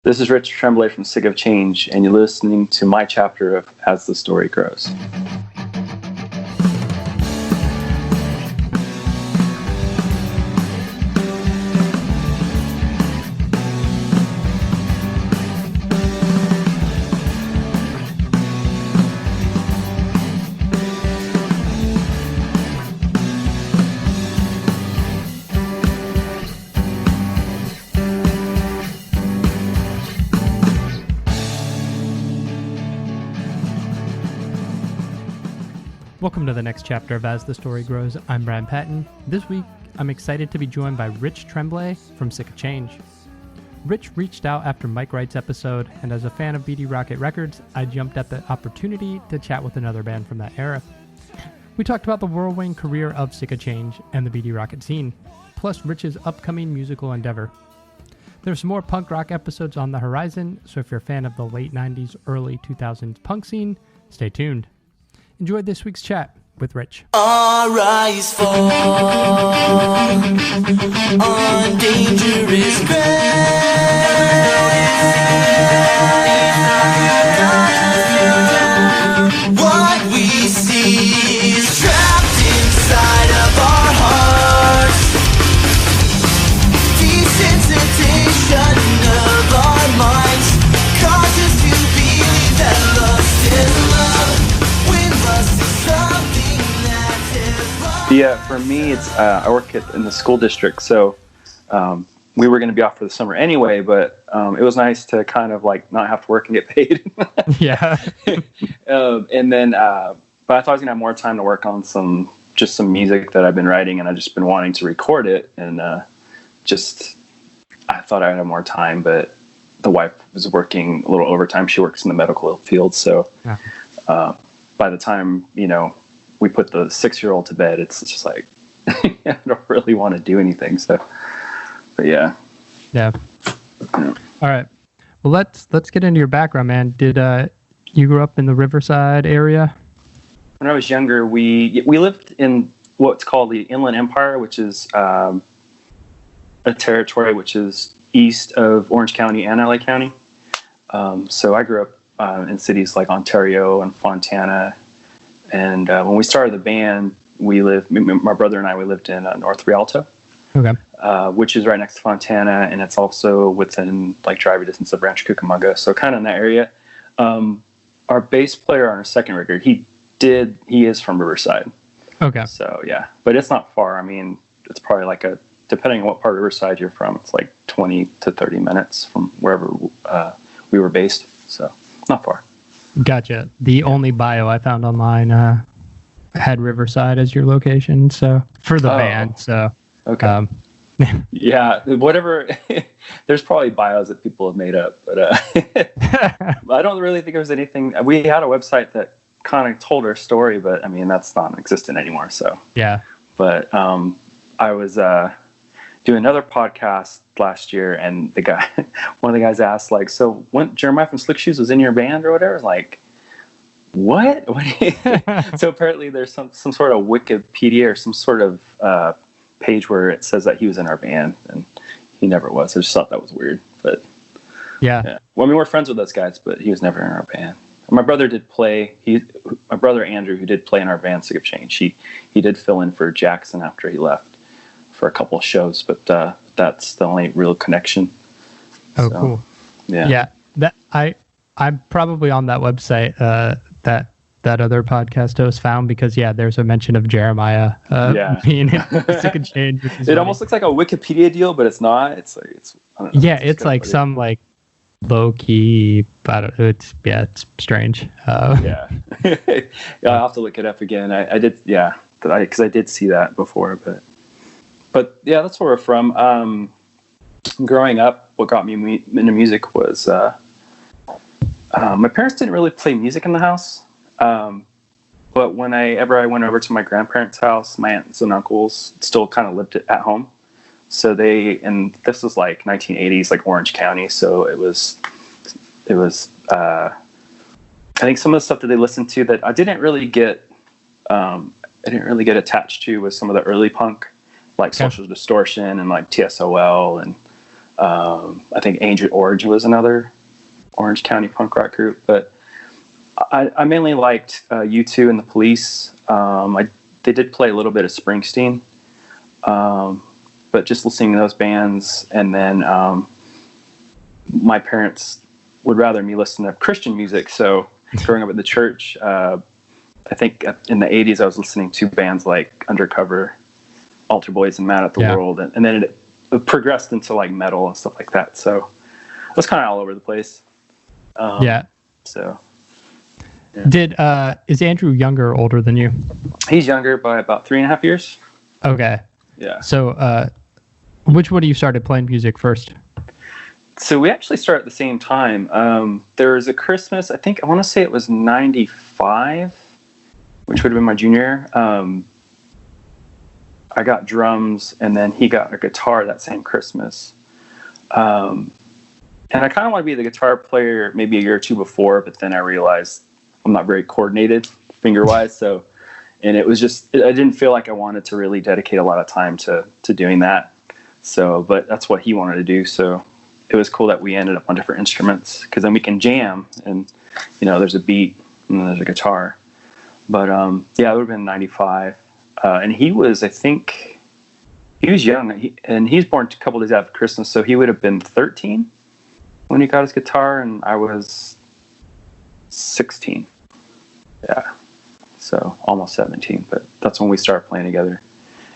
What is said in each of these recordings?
This is Rich Tremblay from Sick of Change, and you're listening to my chapter of As the Story Grows. Welcome to the next chapter of As the Story Grows. I'm Brian Patton. This week, I'm excited to be joined by Rich Tremblay from Sick of Change. Rich reached out after Mike Wright's episode, and as a fan of Bettie Rocket records, I jumped at the opportunity to chat with another band from that era. We talked about the whirlwind career of Sick of Change and the Bettie Rocket scene, plus Rich's upcoming musical endeavor. There's some more punk rock episodes on the horizon, so if you're a fan of the late 90s, early 2000s punk scene, stay tuned. Enjoy this week's chat with Rich. Our eyes fall on dangerous ground. What we see is trapped inside of our hearts. Desensitization of our minds causes to believe that lust is love. Yeah, for me, it's I work in the school district, so we were going to be off for the summer anyway, but it was nice to kind of like not have to work and get paid. Yeah. And then, but I thought I was going to have more time to work on some music that I've been writing, and I've just been wanting to record it, and I thought I'd have more time, but the wife was working a little overtime. She works in the medical field, so by the time, we put the 6-year-old to bed, it's just like, I don't really want to do anything. So, but yeah. Yeah. All right. Well, let's get into your background, man. Did you grow up in the Riverside area? When I was younger, we lived in what's called the Inland Empire, which is a territory which is east of Orange County and LA County. So I grew up in cities like Ontario and Fontana. And when we started the band, my brother and I, we lived in North Rialto, okay, which is right next to Fontana, and it's also within like driving distance of Rancho Cucamonga, so kind of in that area. Our bass player on our second record, he is from Riverside. Okay. So yeah, but it's not far. I mean, it's probably depending on what part of Riverside you're from, it's like 20 to 30 minutes from wherever we were based, so not far. Gotcha. The only bio I found online had Riverside as your location, so for the band. So okay. Yeah, whatever. There's probably bios that people have made up, but I don't really think there was anything. We had a website that kind of told our story, but I mean that's non-existent anymore. So yeah. But I was doing another podcast last year, and one of the guys asked, like, so when Jeremiah from Slick Shoes was in your band or whatever, like, what? So apparently there's some sort of Wikipedia or some sort of page where it says that he was in our band, and he never was. I just thought that was weird, but yeah. Well, I mean, we're friends with those guys, but he was never in our band. My brother did play. My brother Andrew, who did play in our band Sick of Change, he did fill in for Jackson after he left for a couple of shows, but that's the only real connection. Oh, so, cool. Yeah. That I'm probably on that website that other podcast host found, because there's a mention of Jeremiah being in Sick of Change. It almost looks like a Wikipedia deal, but it's not. It's I don't know, it's like some like low key. It's strange. Yeah, I'll have to look it up again. I did, because I did see that before, but yeah, that's where we're from. Growing up, what got me into music was my parents didn't really play music in the house, but whenever I went over to my grandparents' house, my aunts and uncles still kind of lived at home. So and this was like 1980s, like Orange County. So it was I think some of the stuff that they listened to that I didn't really get attached to was some of the early punk, like Social Distortion and like TSOL and I think Agent Orange was another Orange County punk rock group. But I mainly liked U2 and the Police. They did play a little bit of Springsteen, but just listening to those bands. And then my parents would rather me listen to Christian music. So growing up in the church, I think in the 80s I was listening to bands like Undercover, Altar Boys, and Mad at the World. And then it progressed into like metal and stuff like that. So it was kind of all over the place. So yeah. Is Andrew younger or older than you? He's younger by about 3.5 years. Okay. Yeah. So which one of you started playing music first? So we actually started at the same time. There was a Christmas, I want to say it was 95, which would have been my junior year. I got drums, and then he got a guitar that same Christmas. And I kind of want to be the guitar player maybe a year or two before, but then I realized I'm not very coordinated finger-wise. And it was just, I didn't feel like I wanted to really dedicate a lot of time to doing that. So, but that's what he wanted to do. So it was cool that we ended up on different instruments, because then we can jam, and there's a beat and then there's a guitar. But yeah, it would have been 95. And he was, he was young, and he's born a couple days after Christmas, so he would have been 13 when he got his guitar, and I was 16. Yeah, so almost 17, but that's when we started playing together.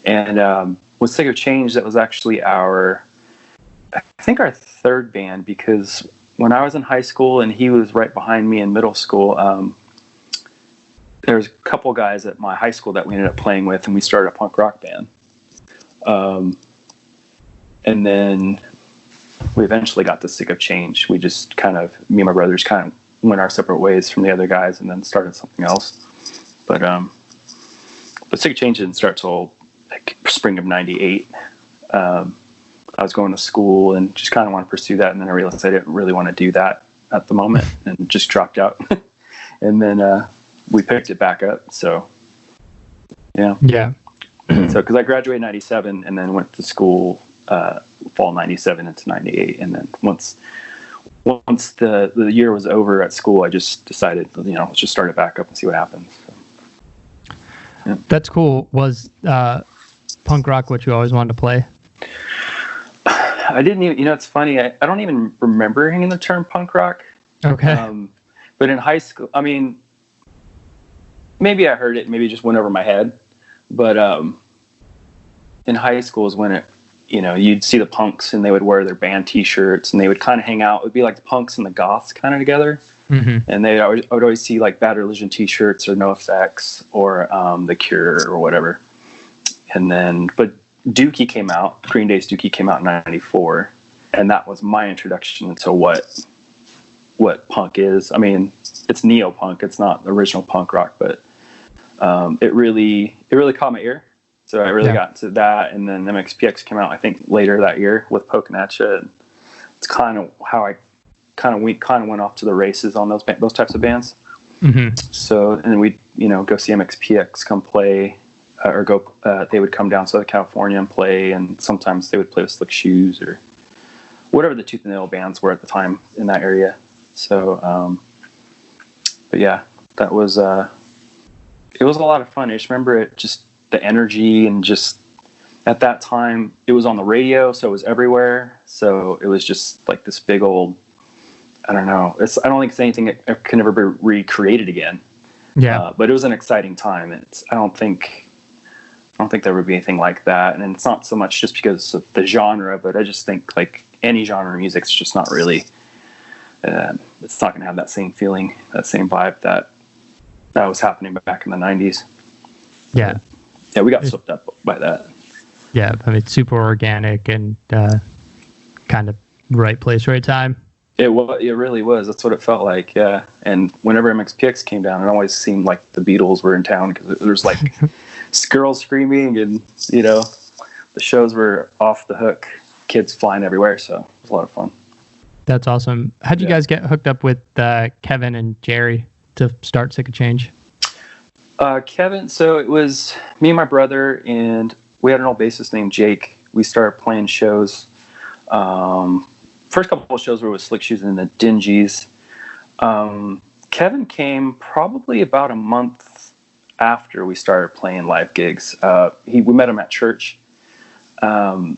And with Sick of Change, that was actually our third band, because when I was in high school and he was right behind me in middle school, there was a couple guys at my high school that we ended up playing with, and we started a punk rock band. And then we eventually got to Sick of Change. We just me and my brothers kind of went our separate ways from the other guys, and then started something else. But Sick of Change didn't start till like spring of '98. I was going to school and just kind of want to pursue that, and then I realized I didn't really want to do that at the moment, and just dropped out. And then we picked it back up. So yeah. So because I graduated in '97 and then went to school fall '97 into '98, and then once the year was over at school, I just decided, let's just start it back up and see what happens. So, yeah. That's cool. Was punk rock what you always wanted to play? I didn't even, it's funny. I don't even remember hearing the term punk rock. Okay. But in high school, maybe I heard it, maybe it just went over my head. But in high school is when it, you'd see the punks and they would wear their band T-shirts and they would kind of hang out. It would be like the punks and the goths kind of together. Mm-hmm. And I would always see like Bad Religion T-shirts or NoFX or The Cure or whatever. And then, but Dookie came out. Green Day's Dookie came out in '94, and that was my introduction to what punk is. It's neo-punk. It's not original punk rock, but it really caught my ear. So I really got into that, and then MXPX came out, I think, later that year with Pokin' At Ya, and it's kind of how I went off to the races on those types of bands. Mm-hmm. So, and we'd go see MXPX come play. They would come down Southern California and play, and sometimes they would play with Slick Shoes or whatever the Tooth and Nail bands were at the time in that area. So, but yeah, that was it was a lot of fun. I just remember it, just the energy, and just at that time it was on the radio, so it was everywhere. So it was just like this big old, I don't know. I don't think it's anything that can ever be recreated again. Yeah, but it was an exciting time. I don't think there would be anything like that. And it's not so much just because of the genre, but I just think like any genre of music's just not really, it's not going to have that same feeling, that same vibe that was happening back in the 90s. Yeah. Yeah, we got swept up by that. Yeah, it's super organic and kind of right place, right time. It really was. That's what it felt like, yeah. And whenever MXPX came down, it always seemed like the Beatles were in town, because there's like girls screaming, and the shows were off the hook, kids flying everywhere, so it was a lot of fun. That's awesome. How'd you guys get hooked up with Kevin and Jerry to start Sick of Change? Kevin, so it was me and my brother, and we had an old bassist named Jake. We started playing shows First couple of shows were with Slick Shoes and the Dingies. Kevin came probably about a month after we started playing live gigs. We met him at church. And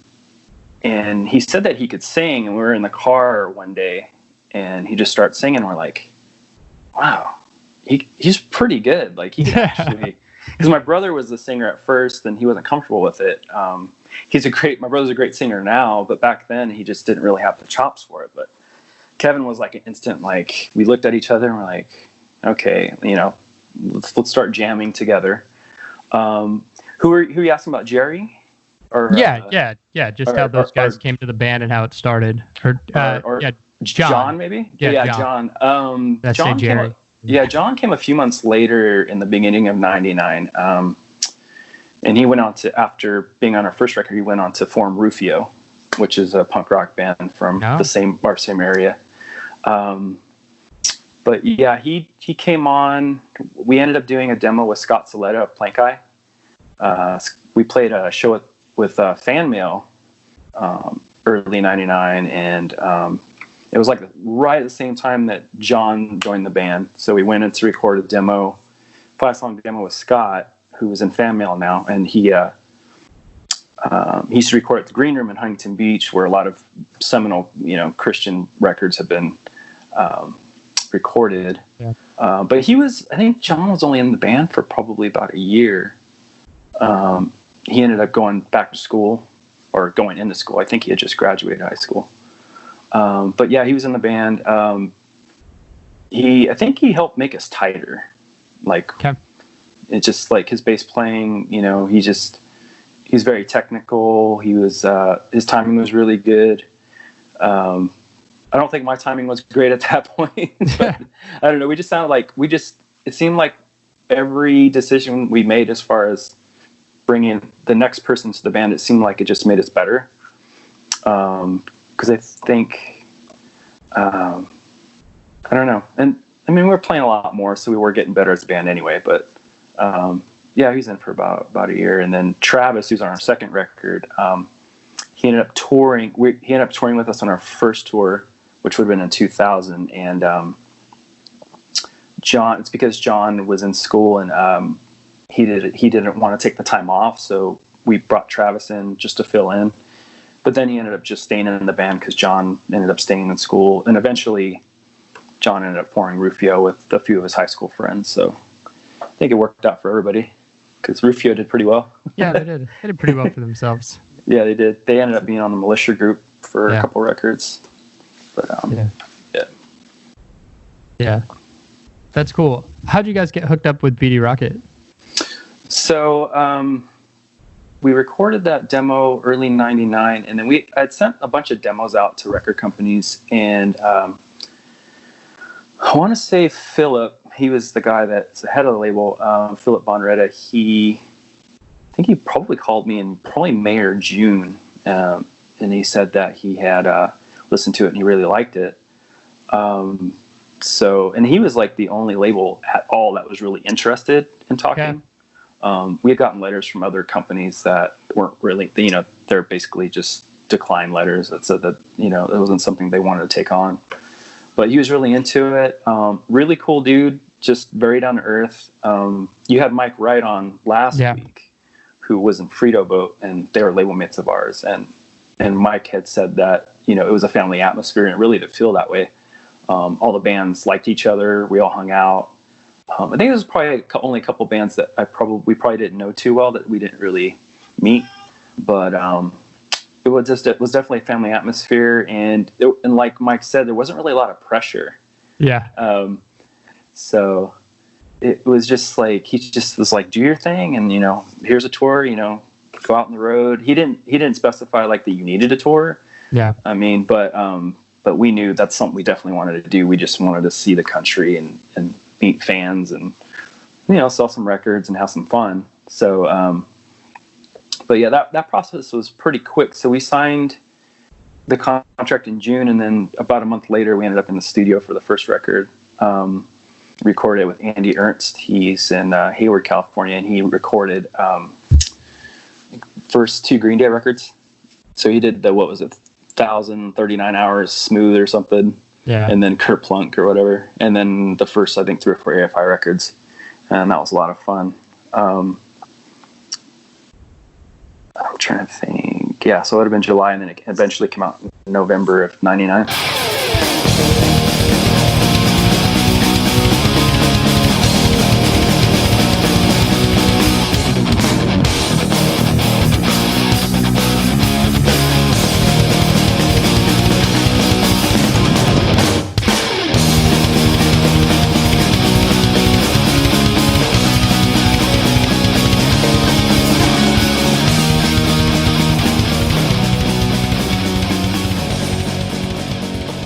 he said that he could sing, and we were in the car one day, and he just started singing. And we're like, wow, he's pretty good. Like, he could actually, because my brother was the singer at first, and he wasn't comfortable with it. My brother's a great singer now, but back then he just didn't really have the chops for it. But Kevin was like an instant, like, we looked at each other and we're like, okay, let's start jamming together. Who are you asking about, Jerry? Or, just how those guys came to the band and how it started. John maybe? John. That's John Jerry. John came a few months later in the beginning of 99. And he went on to, after being on our first record, he went on to form Rufio, which is a punk rock band from our same area. But yeah, he came on. We ended up doing a demo with Scott Saletta of Plank Eye. We played a show with Fan Mail early 99, and it was like right at the same time that John joined the band. So we went in to record a demo, 5-song demo with Scott, who was in Fan Mail now, and he used to record at the Green Room in Huntington Beach, where a lot of seminal, Christian records have been recorded. Yeah. But I think John was only in the band for probably about a year. He ended up going back to school, or going into school. I think he had just graduated high school. But yeah, he was in the band. I think he helped make us tighter. It's just like his bass playing, he's very technical. He was, his timing was really good. I don't think my timing was great at that point, but I don't know. We just sounded like, it seemed like every decision we made as far as bringing the next person to the band, it seemed like it just made us better. Cause I think, I don't know. And I mean, we were playing a lot more, so we were getting better as a band anyway, but, yeah, he was in for about a year. And then Travis, who's on our second record, he ended up touring. He ended up touring with us on our first tour, which would have been in 2000. And John, it's because John was in school, and he didn't want to take the time off, so we brought Travis in just to fill in. But then he ended up just staying in the band because John ended up staying in school, and eventually John ended up pouring Rufio with a few of his high school friends. So I think it worked out for everybody, because Rufio did pretty well. Yeah, they did. They did pretty well for themselves. Yeah, they did. They ended up being on the Militia group for a couple records. But yeah, that's cool. How'd you guys get hooked up with Bettie Rocket? So we recorded that demo early 99, and then I'd sent a bunch of demos out to record companies, and I want to say Philip, he was the guy that's the head of the label, Philip Bonretta. I think he probably called me in probably May or June, and he said that he had listened to it and he really liked it. And he was like the only label at all that was really interested in talking. Yeah. We had gotten letters from other companies that weren't really, they're basically just decline letters that said that, it wasn't something they wanted to take on. But he was really into it. Really cool dude, just very down to earth. You had Mike Wright on last week, who was in Frito Boat, and they were label mates of ours. And Mike had said that, it was a family atmosphere, and it really did feel that way. All the bands liked each other. We all hung out. I think there's probably only a couple bands that we probably didn't know too well that we didn't really meet. But it was definitely a family atmosphere, and like Mike said, there wasn't really a lot of pressure. Yeah. So it was just like, he just was like, do your thing, and here's a tour, go out on the road. He didn't specify like that you needed a tour. Yeah. I mean, but we knew that's something we definitely wanted to do. We just wanted to see the country and meet fans and sell some records and have some fun. So but yeah, that process was pretty quick. So we signed the contract in June, and then about a month later we ended up in the studio for the first record. Recorded it with Andy Ernst. He's in Hayward, California, and he recorded first two Green Day records. So he did the 1,039 hours smooth or something. Yeah. And then Kurt Plunk or whatever. And then the first, I think, 3 or 4 AFI records. And that was a lot of fun. I'm trying to think. Yeah, so it would have been July, and then it eventually came out in November of 99.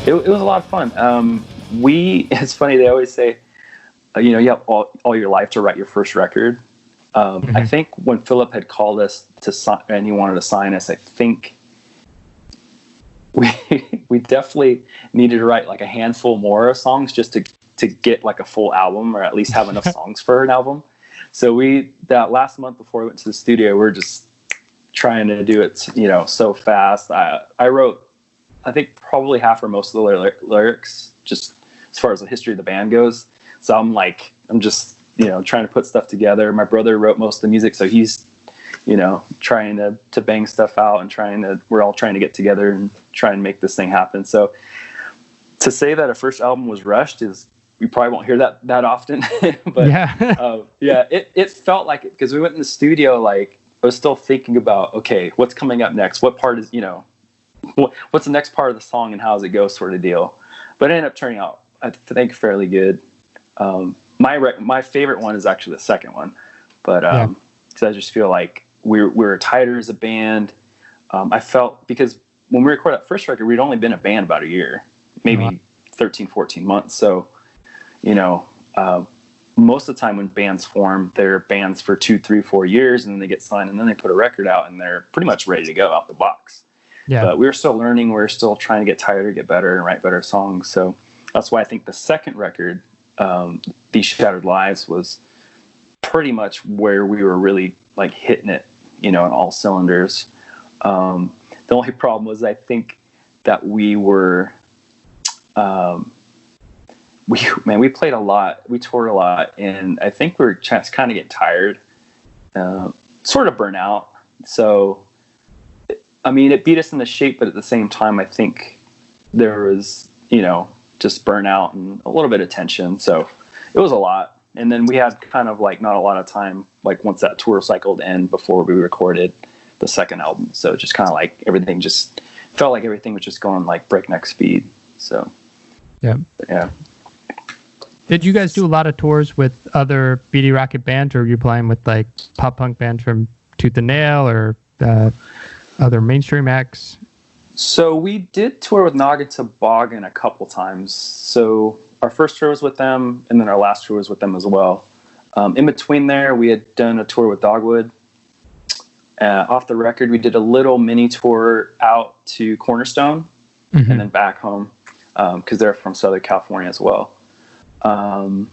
It was a lot of fun. It's funny, they always say, you have all your life to write your first record. I think when Philip had called us to sign, and he wanted to sign us, I think we definitely needed to write like a handful more songs just to get like a full album, or at least have enough songs for an album. So that last month before we went to the studio, we were just trying to do it, so fast. I wrote, I think, probably half or most of the lyrics, just as far as the history of the band goes. So I'm just, trying to put stuff together. My brother wrote most of the music, so he's, trying to bang stuff out, and we're all trying to get together and try and make this thing happen. So to say that a first album was rushed we probably won't hear that often, but it felt like it, because we went in the studio, like I was still thinking about, okay, what's coming up next? What part is, what's the next part of the song and how does it go, sort of deal. But it ended up turning out, I think, fairly good. My favorite one is actually the second one, but because I just feel like we were tighter as a band. I felt, because when we recorded that first record, we'd only been a band about a year, maybe 13, 14 months. So, most of the time when bands form, they're bands for 2, 3, 4 years, and then they get signed, and then they put a record out, and they're pretty much ready to go out the box. Yeah. But we were still learning. We were still trying to get tighter, get better, and write better songs. So that's why I think the second record, These Shattered Lives, was pretty much where we were really like hitting it, on all cylinders. The only problem was, I think that we were, we played a lot, we toured a lot, and I think we were just kind of getting tired, sort of burnt out. So, it beat us into shape, but at the same time, I think there was, just burnout and a little bit of tension. So it was a lot. And then we had kind of like not a lot of time, like once that tour cycled in, before we recorded the second album. So just kind of like everything just felt like everything was just going like breakneck speed. So, yeah. Did you guys do a lot of tours with other Bettie Rocket bands, or were you playing with like pop punk bands from Tooth and Nail, or other mainstream acts? So we did tour with Noggin Toboggan a couple times. So our first tour was with them, and then our last tour was with them as well. In between there, we had done a tour with Dogwood. Off the record, we did a little mini tour out to Cornerstone, and then back home, because they're from Southern California as well. Trying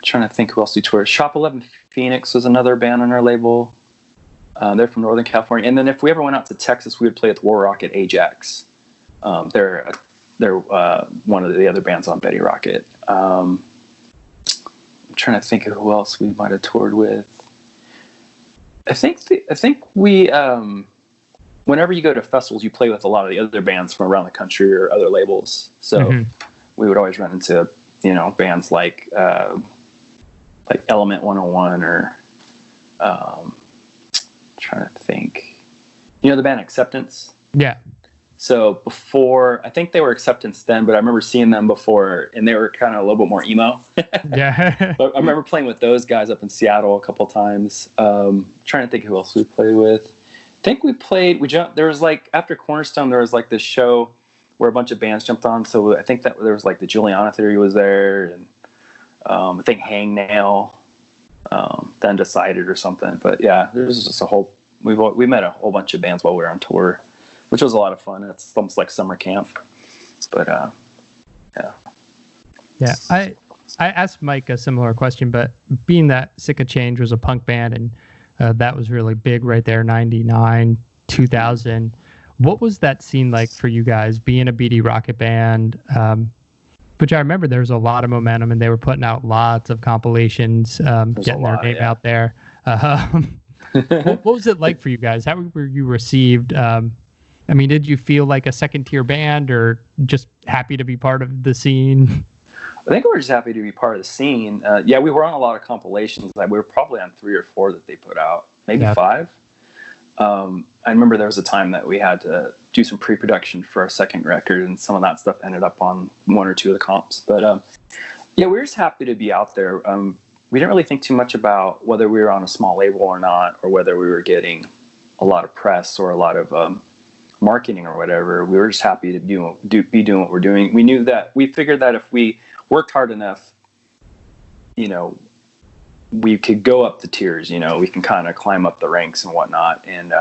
to think who else we toured. Shop 11 Phoenix was another band on our label. They're from Northern California. And then if we ever went out to Texas, we would play with War Rocket Ajax. They're one of the other bands on Bettie Rocket. I'm trying to think of who else we might have toured with. I think we, whenever you go to festivals, you play with a lot of the other bands from around the country or other labels. So we would always run into, bands like Element 101 or, trying to think, the band Acceptance. Yeah. So before, I think they were Acceptance then, but I remember seeing them before, and they were kind of a little bit more emo. Yeah. But I remember playing with those guys up in Seattle a couple times. Trying to think who else we played with. I think there was like, after Cornerstone, there was like this show where a bunch of bands jumped on. So I think that there was like the Juliana Theory was there, and I think Hangnail, the Undecided or something. But yeah, there's just we met a whole bunch of bands while we were on tour, which was a lot of fun. It's almost like summer camp. But yeah. Yeah, I asked Mike a similar question, but being that Sick of Change was a punk band, and that was really big right there, 99, 2000. What was that scene like for you guys, being a Bettie Rocket band? Which I remember there was a lot of momentum, and they were putting out lots of compilations, getting their name out there. What was it like for you guys? How were you received? I mean, did you feel like a second-tier band, or just happy to be part of the scene? I think we were just happy to be part of the scene. Yeah, we were on a lot of compilations. Like, we were probably on 3 or 4 that they put out, maybe 5. I remember there was a time that we had to do some pre-production for our second record, and some of that stuff ended up on 1 or 2 of the comps. But yeah, we were just happy to be out there. We didn't really think too much about whether we were on a small label or not, or whether we were getting a lot of press or a lot of marketing or whatever. We were just happy to be doing what we're doing. We figured that if we worked hard enough, we could go up the tiers, we can kind of climb up the ranks and whatnot. And,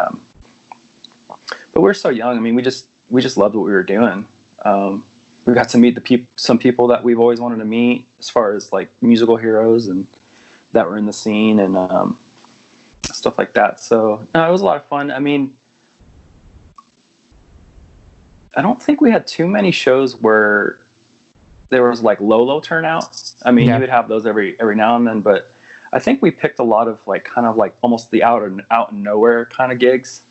but we're so young. I mean, we just loved what we were doing. We got to meet some people that we've always wanted to meet, as far as like musical heroes and that were in the scene and, stuff like that. So no, it was a lot of fun. I mean, I don't think we had too many shows where there was like low turnout. I mean, you would have those every now and then, but I think we picked a lot of like kind of like almost the out and nowhere kind of gigs.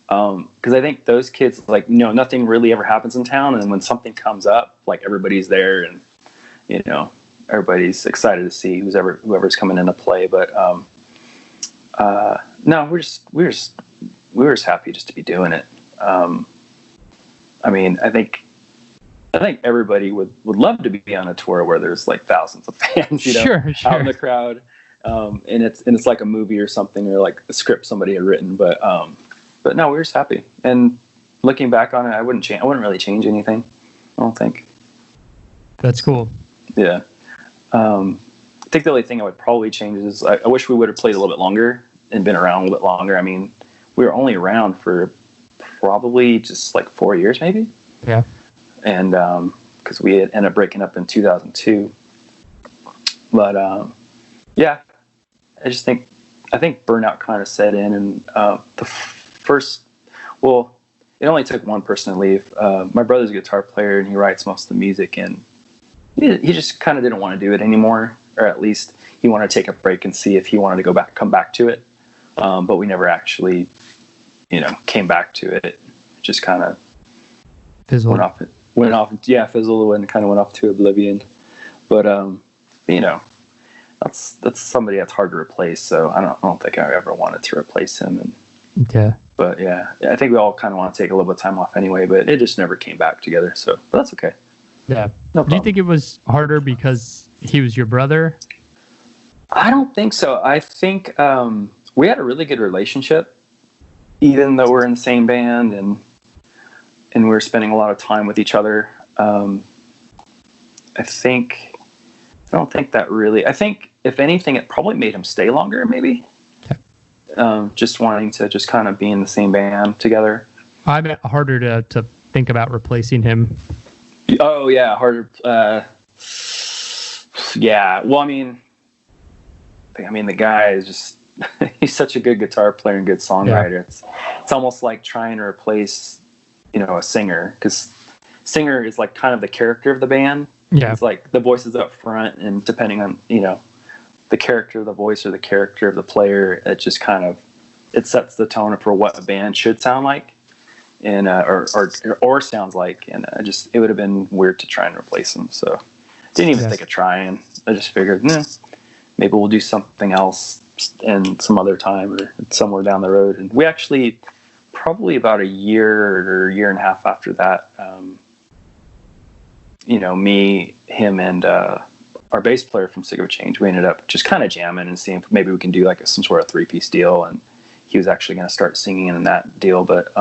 Because I think those kids, like, nothing really ever happens in town, and when something comes up, like, everybody's there, and everybody's excited to see whoever's coming in to play. But no, we were just happy just to be doing it. I mean, I think everybody would love to be on a tour where there's like thousands of fans, Sure. out in the crowd, and it's like a movie or something, or like a script somebody had written. But no, we were just happy. And looking back on it, I wouldn't really change anything, I don't think. That's cool. Yeah. I think the only thing I would probably change is I wish we would have played a little bit longer and been around a little bit longer. I mean, we were only around for probably just like 4 years, maybe. Yeah. And because we had ended up breaking up in 2002. But yeah, I think burnout kind of set in, and it only took one person to leave. My brother's a guitar player, and he writes most of the music, and he just kind of didn't want to do it anymore, or at least he wanted to take a break and see if he wanted to come back to it. But we never actually, came back to it. It just kind of fizzled off, fizzled and kind of went off to oblivion. But that's somebody that's hard to replace. So I don't think I ever wanted to replace him. But yeah, I think we all kind of want to take a little bit of time off anyway, but it just never came back together. So but that's okay. Yeah. No problem. Do you think it was harder because he was your brother? I don't think so. I think we had a really good relationship, even though we're in the same band and we were spending a lot of time with each other. I don't think that really. I think if anything, it probably made him stay longer, maybe. Just wanting to just kind of be in the same band together. I mean, harder to think about replacing him. Oh yeah, harder. Yeah. Well, I mean, the guy is just he's such a good guitar player and good songwriter. Yeah. It's almost like trying to replace, a singer, because singer is like kind of the character of the band. Yeah. It's like the voice is up front, and depending on, the character of the voice or the character of the player, it just kind of, it sets the tone for what a band should sound like, and or sounds like. And it would have been weird to try and replace them. So didn't even think of trying. I just figured, maybe we'll do something else in some other time or somewhere down the road. And we actually, probably about a year or year and a half after that, me, him, and our bass player from Sick of a Change, we ended up just kind of jamming and seeing if maybe we can do like some sort of 3-piece deal. And he was actually going to start singing in that deal, but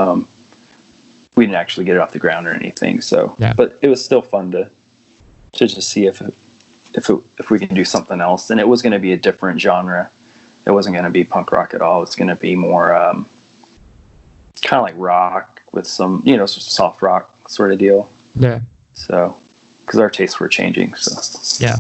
we didn't actually get it off the ground or anything. So, but it was still fun to just see if we can do something else. And it was going to be a different genre. It wasn't going to be punk rock at all. It's going to be more kind of like rock with some, soft rock sort of deal. Yeah. So, because our tastes were changing. So yeah.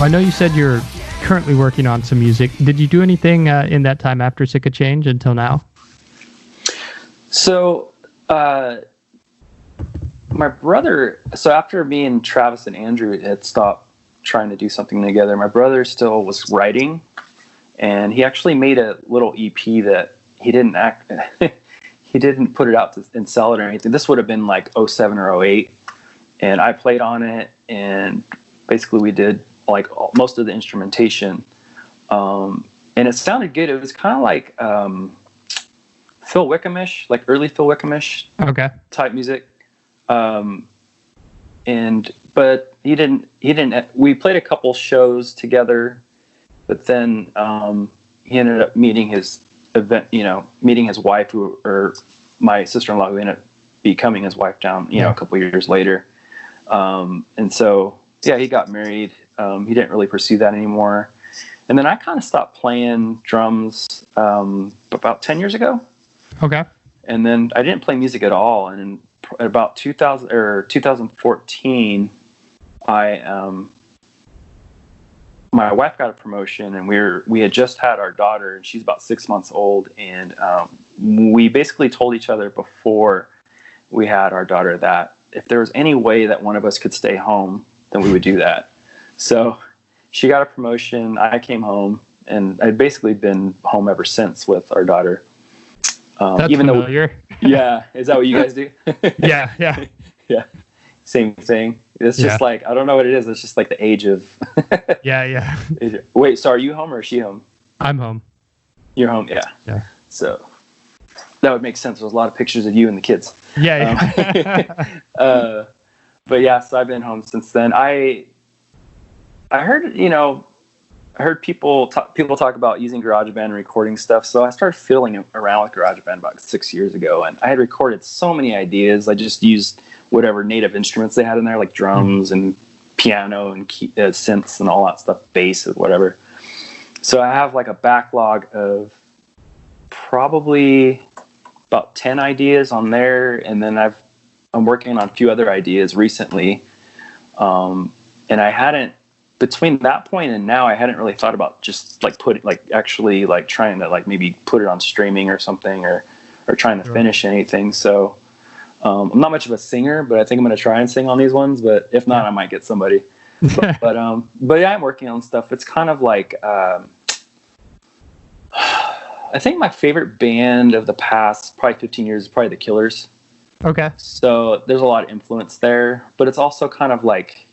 Well, I know you said you're currently working on some music. Did you do anything in that time after Sick of Change until now? So, my brother, so after me and Travis and Andrew had stopped trying to do something together, my brother still was writing, and he actually made a little EP that he didn't he didn't put it out and sell it or anything. This would have been like 07 or 08, and I played on it, and basically we did like most of the instrumentation, and it sounded good. It was kind of like Phil Wickham-ish, like early Phil Wickham-ish type music. But he didn't, we played a couple shows together, but then, he ended up meeting his wife, or my sister-in-law, who ended up becoming his wife down, a couple years later. And so, yeah, he got married. He didn't really pursue that anymore. And then I kind of stopped playing drums, about 10 years ago. Okay. And then I didn't play music at all. And in about 2014, my wife got a promotion, and we had just had our daughter, and she's about 6 months old. And we basically told each other before we had our daughter that if there was any way that one of us could stay home, then we would do that. So she got a promotion. I came home, and I'd basically been home ever since with our daughter. That's even familiar. Yeah, is that what you guys do? Yeah. Yeah. Same thing. It's just like, I don't know what it is. It's just like the age of. Yeah. Wait, so are you home or is she home? I'm home. You're home, yeah. Yeah. So that would make sense. There's a lot of pictures of you and the kids. Yeah. But yeah, so I've been home since then. I heard, I heard people talk about using GarageBand and recording stuff. So I started fiddling around with GarageBand about 6 years ago, and I had recorded so many ideas. I just used whatever native instruments they had in there, like drums and piano and synths and all that stuff, bass and whatever. So I have like a backlog of probably about 10 ideas on there, and then I'm working on a few other ideas recently, and I hadn't. Between that point and now, I hadn't really thought about just like trying to maybe put it on streaming or something, or trying to finish anything. So I'm not much of a singer, but I think I'm going to try and sing on these ones. But if not, I might get somebody. But yeah, I'm working on stuff. It's kind of like I think my favorite band of the past probably 15 years is probably the Killers. Okay. So there's a lot of influence there, but it's also kind of like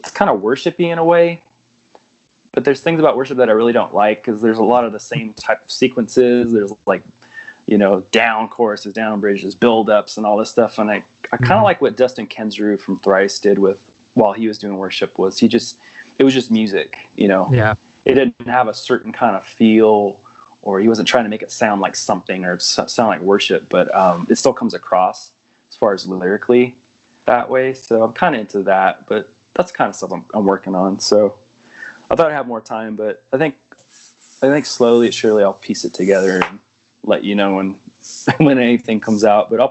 it's kind of worshipy in a way, but there's things about worship that I really don't like, because there's a lot of the same type of sequences. There's like, down choruses, down bridges, build-ups, and all this stuff. And I kind of like what Dustin Kensrue from Thrice did while he was doing worship. It was just music, Yeah. It didn't have a certain kind of feel, or he wasn't trying to make it sound like something or sound like worship, but it still comes across as far as lyrically that way. So I'm kind of into that, but that's kind of stuff I'm working on. So I thought I'd have more time, but I think slowly, surely I'll piece it together and let you know when anything comes out. But I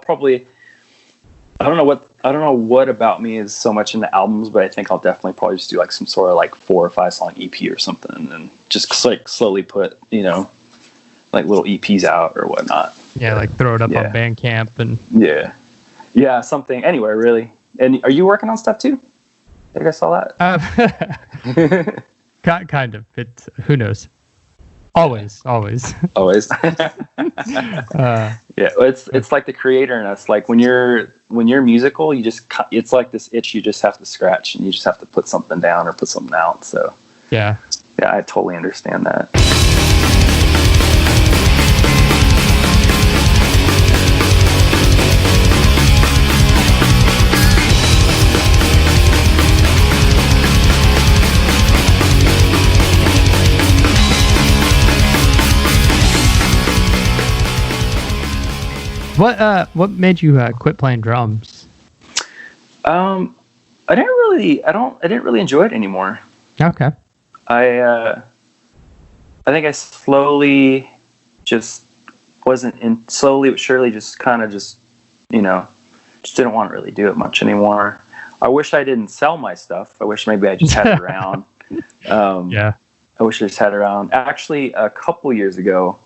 don't know what about me is so much in the albums, but I think I'll definitely probably just do like some sort of like 4 or 5 song EP or something, and just like slowly put, like little EPs out or whatnot. Yeah, like throw it up on Bandcamp and. Yeah, something anywhere really. And are you working on stuff too? I think I saw that. Kind of. Who knows? Always. Yeah, it's like the creator in us. Like when you're musical, it's like this itch you just have to scratch, and you just have to put something down or put something out. So yeah, I totally understand that. What made you quit playing drums? I didn't really enjoy it anymore. Okay. I think I slowly but surely just kind of just just didn't want to really do it much anymore. I wish I didn't sell my stuff. I wish maybe I just had it around. Yeah. I wish I just had it around. Actually, a couple years ago,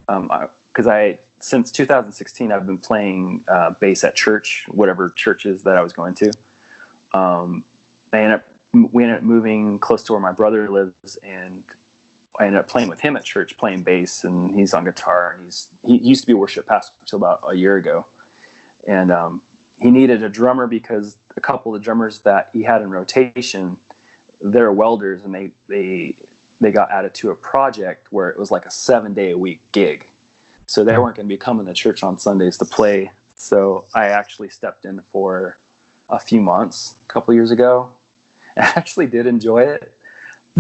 because since 2016, I've been playing bass at church, whatever churches that I was going to. We ended up moving close to where my brother lives, and I ended up playing with him at church, playing bass, and he's on guitar. He used to be a worship pastor until about a year ago, and he needed a drummer because a couple of the drummers that he had in rotation, they're welders, and they got added to a project where it was like a 7-day-a-week gig. So they weren't going to be coming to church on Sundays to play. So I actually stepped in for a few months a couple years ago. I actually did enjoy it.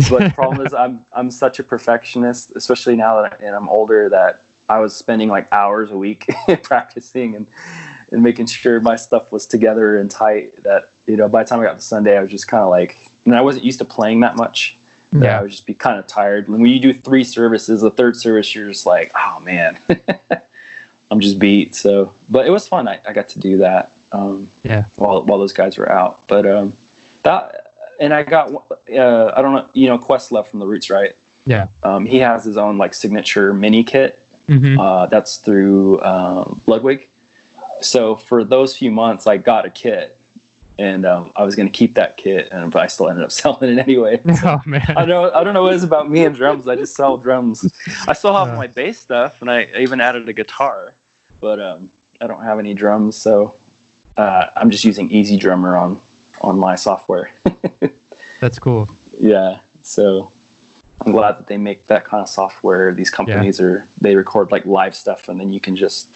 But the problem is I'm such a perfectionist, especially now that I'm older, that I was spending like hours a week practicing and making sure my stuff was together and tight, that, by the time I got to Sunday, I was just kind of like, and I wasn't used to playing that much. Yeah, I would just be kind of tired. When you do 3 services, the third service, you're just like, oh man, I'm just beat. So, but it was fun. I got to do that. While those guys were out. But and I got I don't know, Questlove from the Roots, right? Yeah. He has his own like signature mini kit. Mm-hmm. That's through Ludwig. So for those few months, I got a kit. And I was going to keep that kit, but I still ended up selling it anyway. So, oh man! I don't know what it is about me and drums. I just sell drums. I still have my bass stuff, and I even added a guitar, but I don't have any drums. So I'm just using Easy Drummer on my software. That's cool. Yeah. So I'm glad that they make that kind of software. These companies they record like live stuff, and then you can just,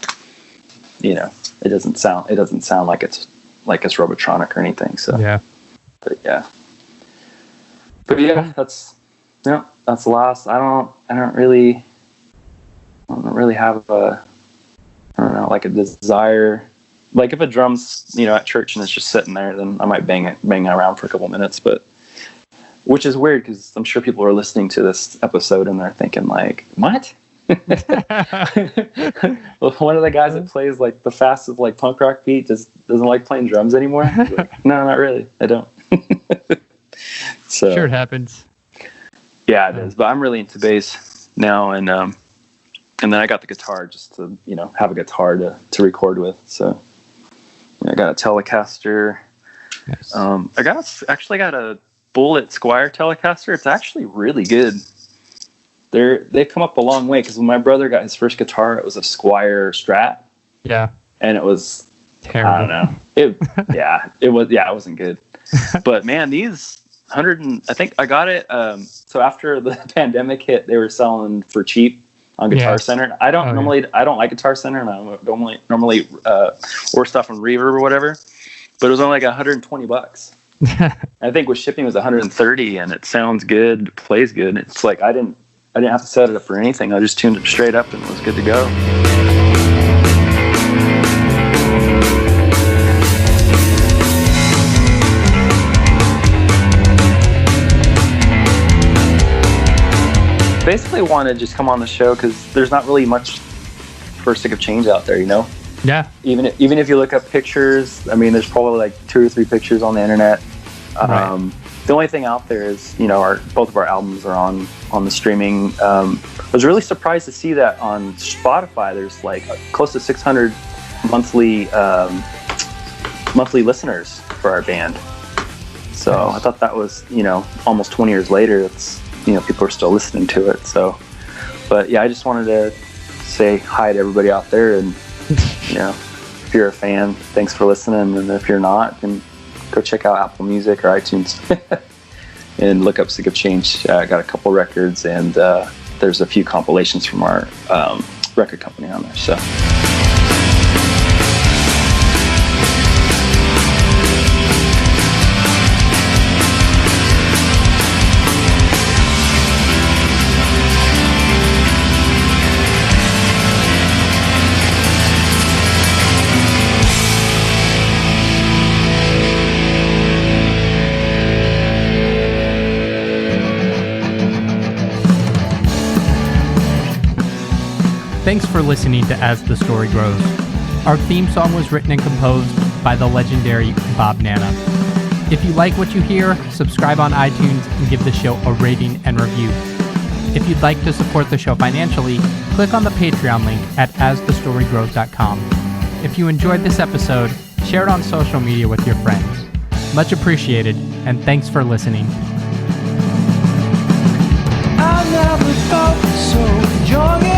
it doesn't sound like it's Robotronic or anything. So but yeah, that's the last. I don't really have like a desire. Like if a drum's at church and it's just sitting there, then I might bang it around for a couple minutes. But which is weird because I'm sure people are listening to this episode and they're thinking like, what? One of the guys that plays like the fastest like punk rock beat doesn't like playing drums anymore. Like, no, not really. I don't. So sure, it happens. Yeah, it is. But I'm really into bass now, and then I got the guitar just to have a guitar to record with. So I got a Telecaster. Nice. I actually got a Bullet Squire Telecaster. It's actually really good. They've come up a long way, because when my brother got his first guitar, it was a Squire Strat. Yeah. And it was terrible. I don't know. It wasn't good. But man, these I think I got it. So after the pandemic hit, they were selling for cheap on Guitar Center. I don't like Guitar Center, and I don't normally or stuff on Reverb or whatever. But it was only like $120. I think with shipping it was $130, and it sounds good, plays good. It's like I didn't have to set it up for anything. I just tuned it straight up and it was good to go. Basically wanted to just come on the show because there's not really much for Sick of Change out there, Yeah. Even if you look up pictures, I mean, there's probably like 2 or 3 pictures on the internet. Right. The only thing out there is, both of our albums are on the streaming. I was really surprised to see that on Spotify, there's like close to 600 monthly listeners for our band. So nice. I thought that was, almost 20 years later, it's, people are still listening to it. So, but yeah, I just wanted to say hi to everybody out there, and, if you're a fan, thanks for listening. And if you're not, then go check out Apple Music or iTunes and look up Sick of Change. I got a couple records, and there's a few compilations from our record company on there. So. Thanks for listening to As the Story Grows. Our theme song was written and composed by the legendary Bob Nana. If you like what you hear, subscribe on iTunes and give the show a rating and review. If you'd like to support the show financially, click on the Patreon link at asthestorygrows.com. If you enjoyed this episode, share it on social media with your friends. Much appreciated, and thanks for listening. I never felt so young.